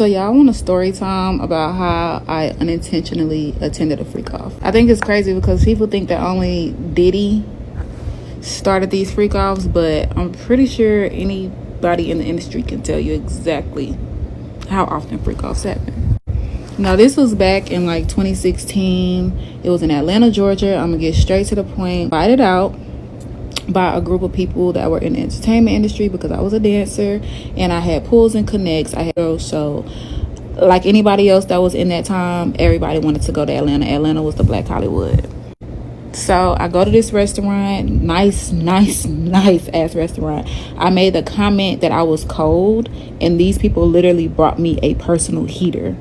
So y'all want a story time about how I unintentionally attended a freak off. I think it's crazy because people think that only Diddy started these freak offs, but I'm pretty sure anybody in the industry can tell you exactly how often freak offs happen. Now this was back in like 2016. It was in Atlanta, Georgia. I'm gonna get straight to the point. Invited out by a group of people that were in the entertainment industry because I was a dancer and I had pulls and connects. I had so like anybody else that was in that time, everybody wanted to go to Atlanta. Atlanta was the Black Hollywood. So I go to this restaurant, nice ass restaurant. I made the comment that I was cold, and these people literally brought me a personal heater.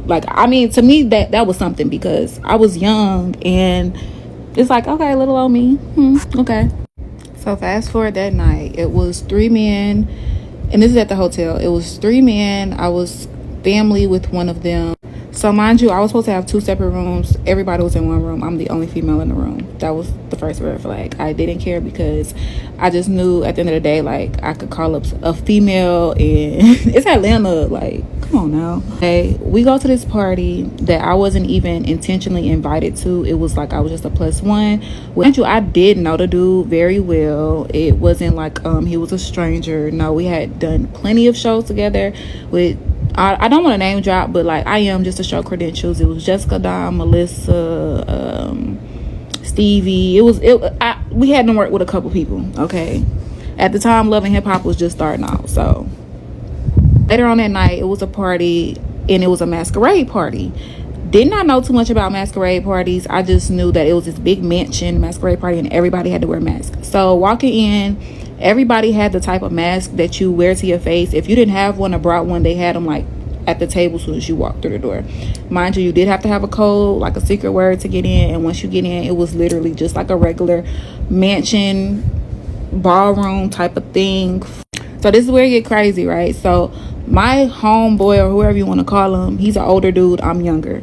Like, I mean, to me that was something because I was young and it's like, okay, little old me. Okay. So fast forward that night, it was 3 men, and this is at the hotel. It was 3 men. I was family with one of them. So mind you, I was supposed to have 2 separate rooms. Everybody was in one room. I'm the only female in the room. That was the first red flag. I didn't care because I just knew at the end of the day, like, I could call up a female and it's Atlanta. Like, come on now. Okay, we go to this party that I wasn't even intentionally invited to. It was like I was just a +1. Mind you, I did know the dude very well. It wasn't like he was a stranger. No, we had done plenty of shows together with I don't want to name drop, but like I am just to show credentials. It was Jessica Dom, Melissa, Stevie. We had to work with a couple people. Okay, at the time, Love and Hip Hop was just starting out. So later on that night, it was a party, and it was a masquerade party. Did not know too much about masquerade parties. I just knew that it was this big mansion masquerade party, and everybody had to wear masks. So walking in, everybody had the type of mask that you wear to your face. If you didn't have one or brought one, they had them like at the table as soon as you walked through the door. Mind you, you did have to have a code, like a secret word to get in. And once you get in, it was literally just like a regular mansion ballroom type of thing. So this is where it get crazy, right? So my homeboy, or whoever you want to call him, he's an older dude. I'm younger.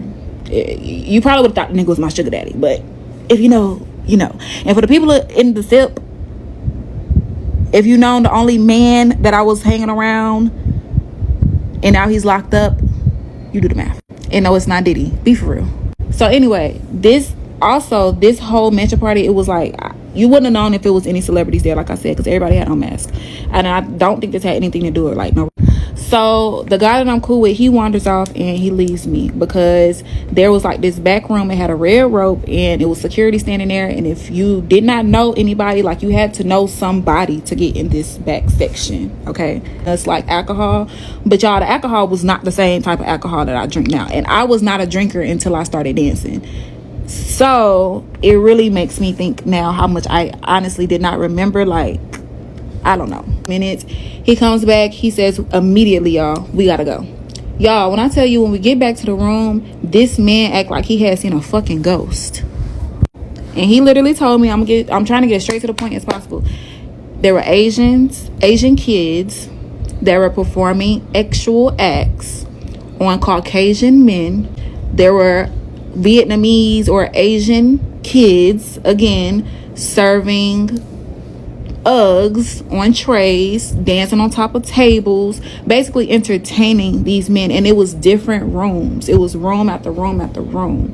You probably would have thought the nigga was my sugar daddy, but if you know, you know. And for the people in the SIP, if you know the only man that I was hanging around and now he's locked up, you do the math. And no, it's not Diddy. Be for real. So anyway, this whole mansion party, it was like, you wouldn't have known if it was any celebrities there, like I said, because everybody had on masks. And I don't think this had anything to do with like no. So the guy that I'm cool with, he wanders off and he leaves me because there was like this back room. It had a red rope and it was security standing there. And if you did not know anybody, like you had to know somebody to get in this back section. Okay. It's like alcohol. But y'all, the alcohol was not the same type of alcohol that I drink now. And I was not a drinker until I started dancing. So it really makes me think now how much I honestly did not remember. Like, I don't know, minutes. He comes back, he says immediately, y'all, we gotta go. Y'all, when I tell you, when we get back to the room, this man act like he had seen a fucking ghost. And he literally told me, I'm trying to get straight to the point as possible. There were Asian kids that were performing sexual acts on Caucasian men. There were Vietnamese or Asian kids, again, serving Uggs on trays, dancing on top of tables, basically entertaining these men. And it was different rooms. It was room after room after room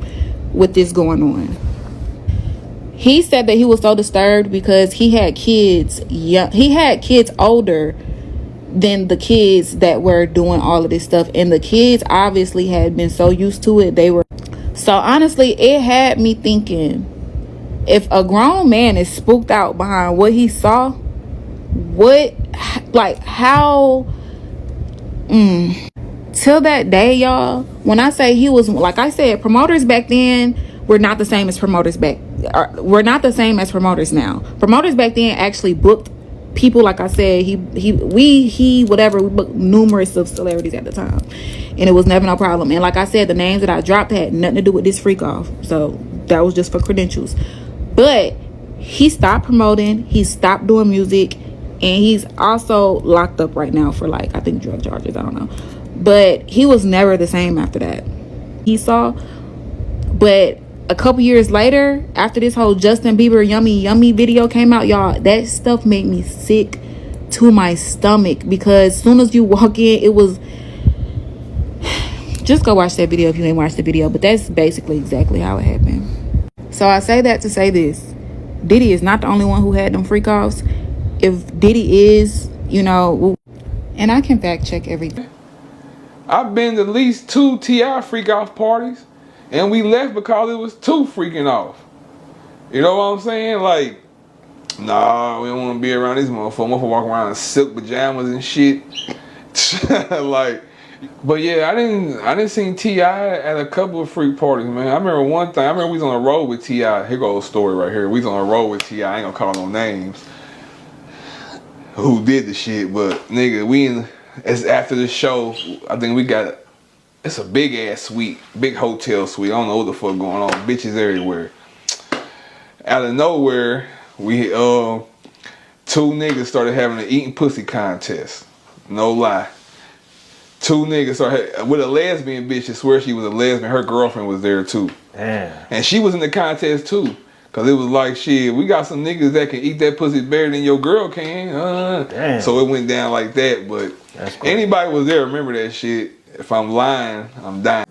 with this going on. He said that he was so disturbed because he had kids older than the kids that were doing all of this stuff, and the kids obviously had been so used to it. So honestly, it had me thinking, if a grown man is spooked out behind what he saw, how till that day, y'all, when I say he was, like I said, promoters back then were not the same as promoters promoters now. Promoters back then actually booked people, like I said, we booked numerous of celebrities at the time, and it was never no problem. And like I said, the names that I dropped had nothing to do with this freak off, so that was just for credentials. But he stopped promoting, he stopped doing music, and he's also locked up right now for like, I think, drug charges, I don't know. But he was never the same after that. He saw, but a couple years later, after this whole Justin Bieber Yummy Yummy video came out, y'all, that stuff made me sick to my stomach, because as soon as you walk in, it was Just go watch that video if you ain't watched the video. But that's basically exactly how it happened. So I say that to say this. Diddy is not the only one who had them freak offs. If Diddy is, you know, and I can fact check everything. I've been to at least 2 T.I. freak off parties, and we left because it was too freaking off. You know what I'm saying? Like, nah, we don't want to be around these motherfuckers. Motherfuckers walk around in silk pajamas and shit. Like, but yeah, I didn't see T.I. at a couple of freak parties, man. I remember one thing. I remember we was on a road with T.I. Here goes a story right here. We was on a road with T.I. I ain't gonna call no names. Who did the shit? But nigga, it's after the show. I think we got. It's a big ass suite, big hotel suite. I don't know what the fuck going on. Bitches everywhere. Out of nowhere, we 2 niggas started having an eating pussy contest. No lie. 2 niggas started with a lesbian bitch. I swear she was a lesbian. Her girlfriend was there too. Damn. And she was in the contest too. Cause it was like, shit, we got some niggas that can eat that pussy better than your girl can. Damn. So it went down like that. But anybody was there, remember that shit. If I'm lying, I'm dying.